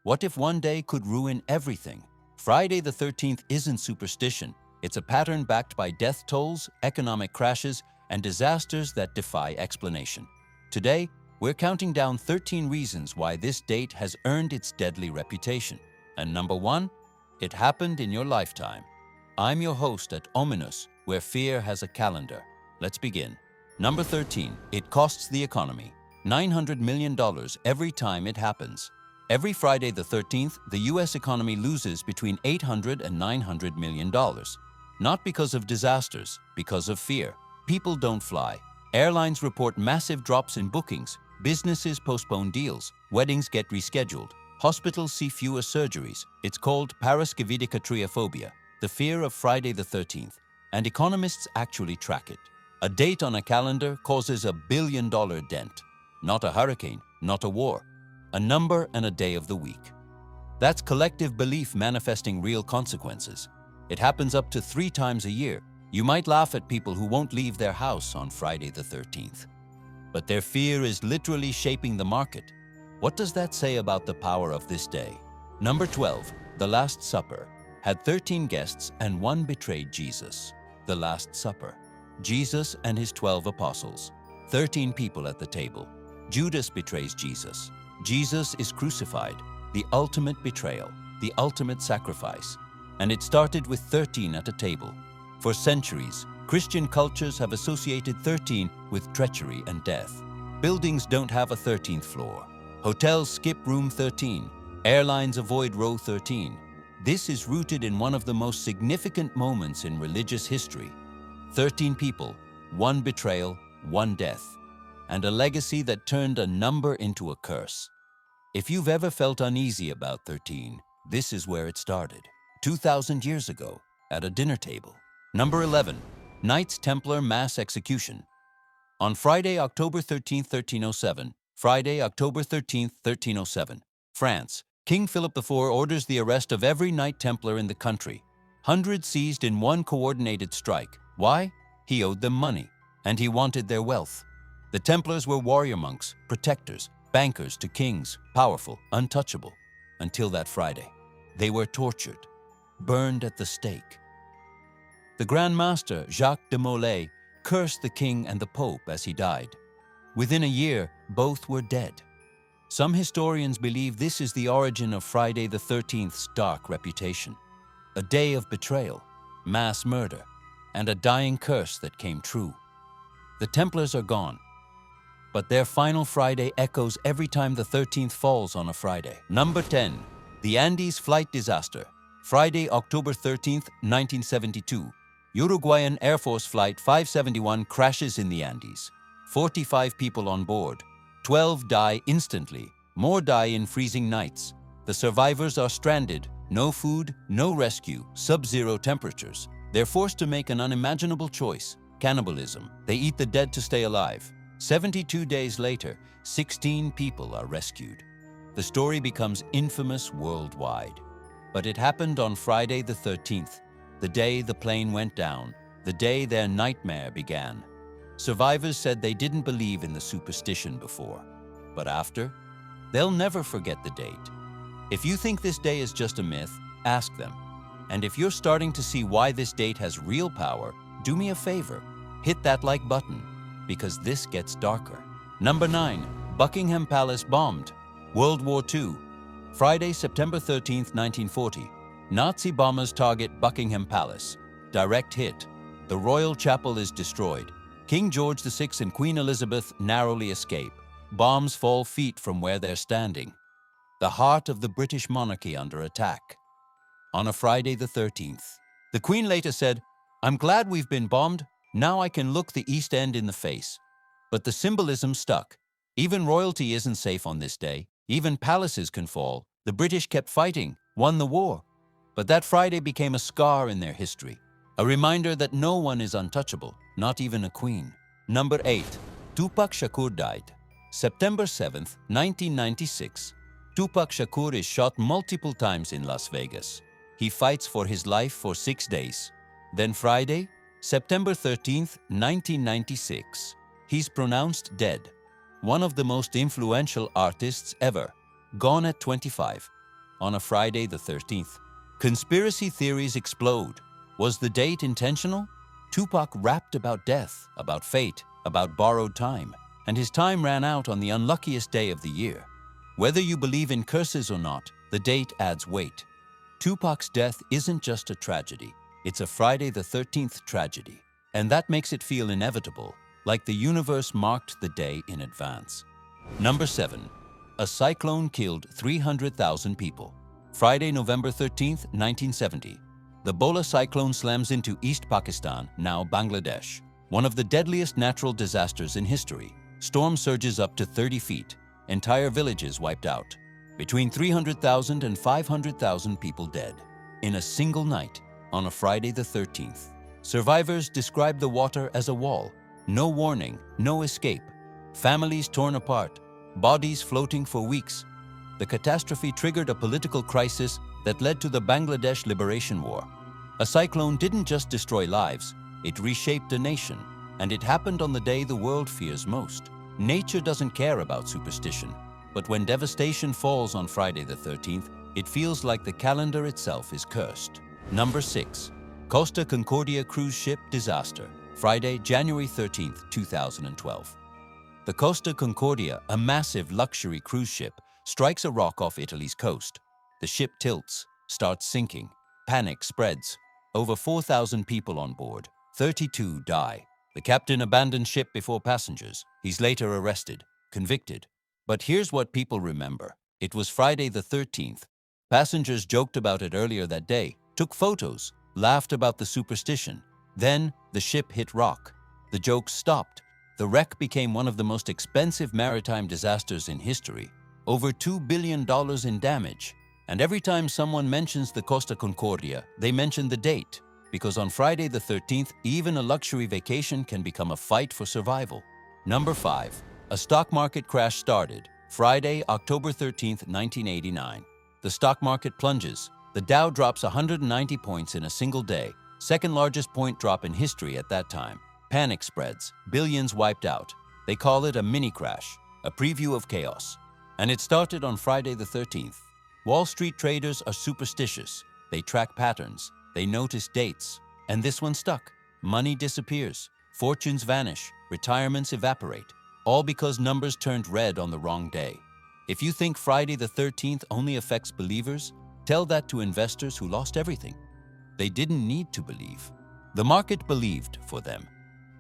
What if one day could ruin everything? Friday the 13th isn't superstition. It's a pattern backed by death tolls, economic crashes, and disasters that defy explanation. Today, we're counting down 13 reasons why this date has earned its deadly reputation. And number 1, it happened in your lifetime. I'm your host at Ominus, where fear has a calendar. Let's begin. Number 13, it costs the economy $900 million every time it happens. Every Friday the 13th, the US economy loses between $800 and $900 million. Not because of disasters, because of fear. People don't fly. Airlines report massive drops in bookings. Businesses postpone deals. Weddings get rescheduled. Hospitals see fewer surgeries. It's called Paraskevidekatriaphobia, the fear of Friday the 13th, and economists actually track it. A date on a calendar causes $1 billion dent. Not a hurricane, not a war. A number and a day of the week. That's collective belief manifesting real consequences. It happens up to 3 times a year. You might laugh at people who won't leave their house on Friday the 13th. But their fear is literally shaping the market. What does that say about the power of this day? Number 12, the Last Supper. Had 13 guests and 1 betrayed Jesus. The Last Supper. Jesus and his 12 apostles. 13 people at the table. Judas betrays Jesus. Jesus is crucified. The ultimate betrayal. The ultimate sacrifice. And it started with 13 at a table. For centuries, Christian cultures have associated 13 with treachery and death. Buildings don't have a 13th floor. Hotels skip room 13. Airlines avoid row 13. This is rooted in one of the most significant moments in religious history. 13 people, 1 betrayal, 1 death, and a legacy that turned a number into a curse. If you've ever felt uneasy about 13, this is where it started. 2,000 years ago, at a dinner table. Number 11, Knights Templar mass execution. On Friday, October 13, 1307, Friday, October 13, 1307, France, King Philip IV orders the arrest of every Knight Templar in the country. Hundreds seized in one coordinated strike. Why? He owed them money, and he wanted their wealth. The Templars were warrior monks, protectors, bankers to kings, powerful, untouchable. Until that Friday, they were tortured, burned at the stake. The Grand Master, Jacques de Molay, cursed the king and the pope as he died. Within a year, both were dead. Some historians believe this is the origin of Friday the 13th's dark reputation. A day of betrayal, mass murder, and a dying curse that came true. The Templars are gone, but their final Friday echoes every time the 13th falls on a Friday. Number 10, the Andes flight disaster. Friday, October 13th, 1972. Uruguayan Air Force Flight 571 crashes in the Andes. 45 people on board. 12 die instantly. More die in freezing nights. The survivors are stranded. No food, no rescue, sub-zero temperatures. They're forced to make an unimaginable choice: cannibalism. They eat the dead to stay alive. 72 days later, 16 people are rescued. The story becomes infamous worldwide. But it happened on Friday the 13th, the day the plane went down, the day their nightmare began. Survivors said they didn't believe in the superstition before, but after, they'll never forget the date. If you think this day is just a myth, ask them. And if you're starting to see why this date has real power, do me a favor, hit that like button, because this gets darker. Number 9, Buckingham Palace bombed. World War II. Friday, September 13th, 1940. Nazi bombers target Buckingham Palace. Direct hit. The Royal Chapel is destroyed. King George VI and Queen Elizabeth narrowly escape. Bombs fall feet from where they're standing. The heart of the British monarchy under attack. On a Friday the 13th. The Queen later said, "I'm glad we've been bombed. Now I can look the East End in the face." But the symbolism stuck. Even royalty isn't safe on this day. Even palaces can fall. The British kept fighting, won the war. But that Friday became a scar in their history. A reminder that no one is untouchable, not even a queen. Number 8. Tupac Shakur died. September 7th, 1996. Tupac Shakur is shot multiple times in Las Vegas. He fights for his life for 6 days. Then Friday, September 13th, 1996. He's pronounced dead. One of the most influential artists ever, gone at 25. on a Friday the 13th. Conspiracy theories explode. Was the date intentional? Tupac rapped about death, about fate, about borrowed time, and his time ran out on the unluckiest day of the year. Whether you believe in curses or not, the date adds weight. Tupac's death isn't just a tragedy, it's a Friday the 13th tragedy, and that makes it feel inevitable, like the universe marked the day in advance. Number 7. A cyclone killed 300,000 people. Friday, November 13th, 1970. The Bola cyclone slams into East Pakistan, now Bangladesh. One of the deadliest natural disasters in history. Storm surges up to 30 feet. Entire villages wiped out. Between 300,000 and 500,000 people dead. In a single night, on a Friday the 13th. Survivors describe the water as a wall. No warning, no escape. Families torn apart. Bodies floating for weeks. The catastrophe triggered a political crisis that led to the Bangladesh Liberation War. A cyclone didn't just destroy lives, it reshaped a nation, and it happened on the day the world fears most. Nature doesn't care about superstition, but when devastation falls on Friday the 13th, it feels like the calendar itself is cursed. Number 6. Costa Concordia cruise ship disaster. Friday, January 13th, 2012. The Costa Concordia, a massive luxury cruise ship, strikes a rock off Italy's coast. The ship tilts, starts sinking. Panic spreads. Over 4,000 people on board. 32 die. The captain abandoned ship before passengers. He's later arrested, convicted. But here's what people remember. It was Friday the 13th. Passengers joked about it earlier that day, took photos, laughed about the superstition. Then, the ship hit rock. The jokes stopped. The wreck became one of the most expensive maritime disasters in history. Over $2 billion in damage. And every time someone mentions the Costa Concordia, they mention the date. Because on Friday the 13th, even a luxury vacation can become a fight for survival. Number 5. A stock market crash started. Friday, October 13th, 1989. The stock market plunges. The Dow drops 190 points in a single day. Second largest point drop in history at that time. Panic spreads, billions wiped out. They call it a mini crash, a preview of chaos. And it started on Friday the 13th. Wall Street traders are superstitious. They track patterns. They notice dates. And this one stuck. Money disappears. Fortunes vanish. Retirements evaporate. All because numbers turned red on the wrong day. If you think Friday the 13th only affects believers, tell that to investors who lost everything. They didn't need to believe. The market believed for them.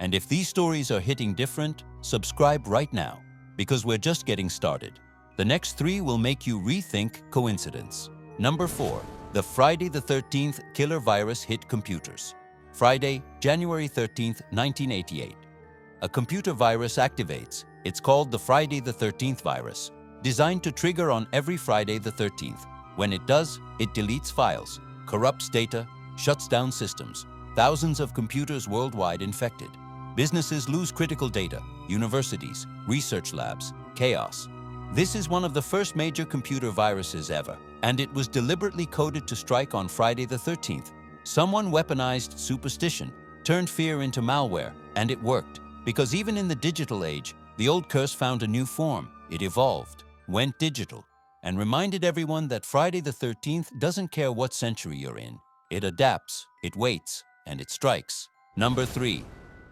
And if these stories are hitting different, subscribe right now, because we're just getting started. The next 3 will make you rethink coincidence. Number 4. The Friday the 13th killer virus hit computers. Friday, January 13th, 1988. A computer virus activates. It's called the Friday the 13th virus, designed to trigger on every Friday the 13th. When it does, it deletes files, corrupts data, shuts down systems. Thousands of computers worldwide infected. Businesses lose critical data, universities, research labs, chaos. This is one of the first major computer viruses ever, and it was deliberately coded to strike on Friday the 13th. Someone weaponized superstition, turned fear into malware, and it worked. Because even in the digital age, the old curse found a new form. It evolved, went digital, and reminded everyone that Friday the 13th doesn't care what century you're in. It adapts, it waits, and it strikes. Number 3.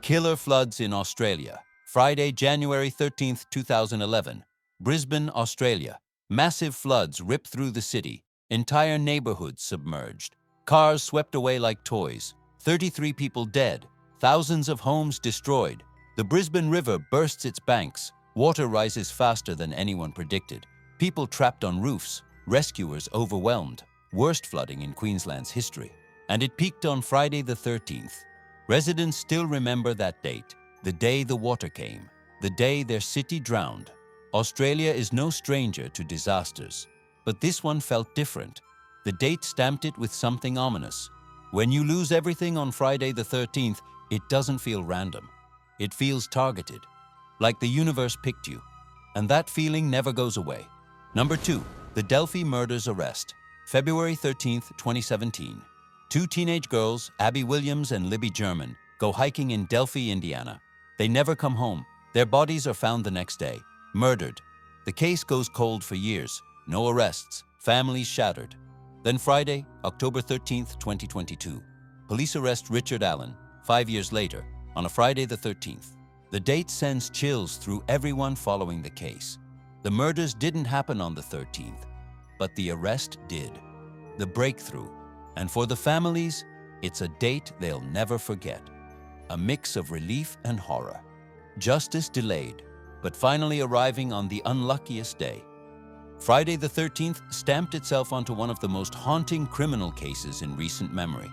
Killer floods in Australia. Friday, January 13th, 2011. Brisbane, Australia. Massive floods ripped through the city. Entire neighborhoods submerged. Cars swept away like toys. 33 people dead. Thousands of homes destroyed. The Brisbane River bursts its banks. Water rises faster than anyone predicted. People trapped on roofs. Rescuers overwhelmed. Worst flooding in Queensland's history. And it peaked on Friday the 13th. Residents still remember that date, the day the water came, the day their city drowned. Australia is no stranger to disasters, but this one felt different. The date stamped it with something ominous. When you lose everything on Friday the 13th, it doesn't feel random. It feels targeted, like the universe picked you. And that feeling never goes away. Number 2, the Delphi murders arrest. February 13th, 2017. 2 teenage girls, Abby Williams and Libby German, go hiking in Delphi, Indiana. They never come home. Their bodies are found the next day, murdered. The case goes cold for years. No arrests. families shattered. Then Friday, October 13th, 2022. Police arrest Richard Allen, 5 years later, on a Friday the 13th. The date sends chills through everyone following the case. The murders didn't happen on the 13th, but the arrest did. The breakthrough. And for the families, it's a date they'll never forget. A mix of relief and horror. Justice delayed, but finally arriving on the unluckiest day. Friday the 13th stamped itself onto one of the most haunting criminal cases in recent memory.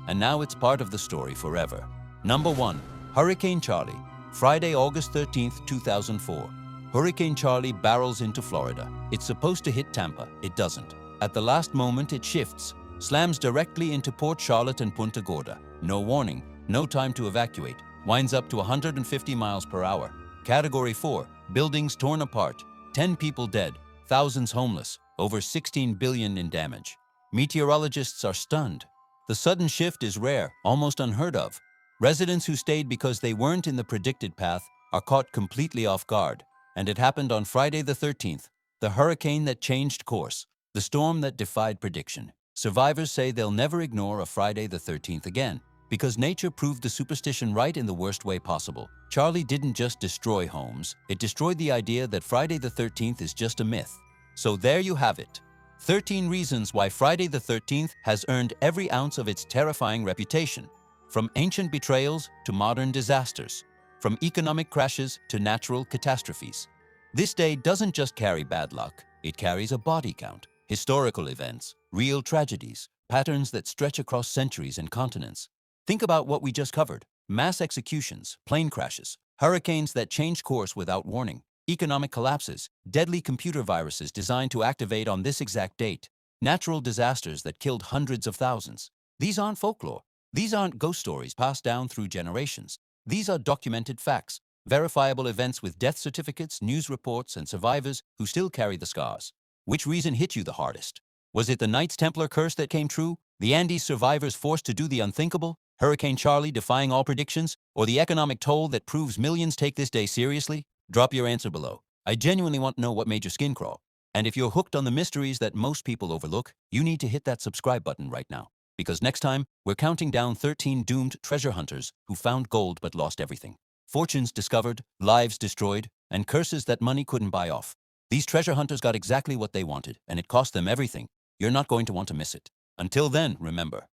And now it's part of the story forever. Number 1. Hurricane Charley. Friday, August 13th, 2004. Hurricane Charley barrels into Florida. It's supposed to hit Tampa. It doesn't. At the last moment, it shifts, slams directly into Port Charlotte and Punta Gorda. No warning, no time to evacuate. Winds up to 150 miles per hour. Category 4. Buildings torn apart. 10 people dead. Thousands homeless. Over 16 billion in damage. Meteorologists are stunned. The sudden shift is rare, almost unheard of. Residents who stayed because they weren't in the predicted path are caught completely off guard. And it happened on Friday the 13th, the hurricane that changed course, the storm that defied prediction. Survivors say they'll never ignore a Friday the 13th again, because nature proved the superstition right in the worst way possible. Charley didn't just destroy homes, it destroyed the idea that Friday the 13th is just a myth. So there you have it. 13 reasons why Friday the 13th has earned every ounce of its terrifying reputation. From ancient betrayals to modern disasters. From economic crashes to natural catastrophes. This day doesn't just carry bad luck, it carries a body count, historical events, real tragedies, patterns that stretch across centuries and continents. Think about what we just covered: mass executions, plane crashes, hurricanes that change course without warning, economic collapses, deadly computer viruses designed to activate on this exact date, natural disasters that killed hundreds of thousands. These aren't folklore. These aren't ghost stories passed down through generations. These are documented facts, verifiable events with death certificates, news reports, and survivors who still carry the scars. Which reason hit you the hardest? Was it the Knights Templar curse that came true? The Andes survivors forced to do the unthinkable? Hurricane Charley defying all predictions? Or the economic toll that proves millions take this day seriously? Drop your answer below. I genuinely want to know what made your skin crawl. And if you're hooked on the mysteries that most people overlook, you need to hit that subscribe button right now. Because next time, we're counting down 13 doomed treasure hunters who found gold but lost everything. Fortunes discovered, lives destroyed, and curses that money couldn't buy off. These treasure hunters got exactly what they wanted, and it cost them everything. You're not going to want to miss it. Until then, remember,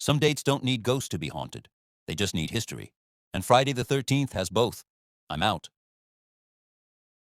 some dates don't need ghosts to be haunted. They just need history. And Friday the 13th has both. I'm out.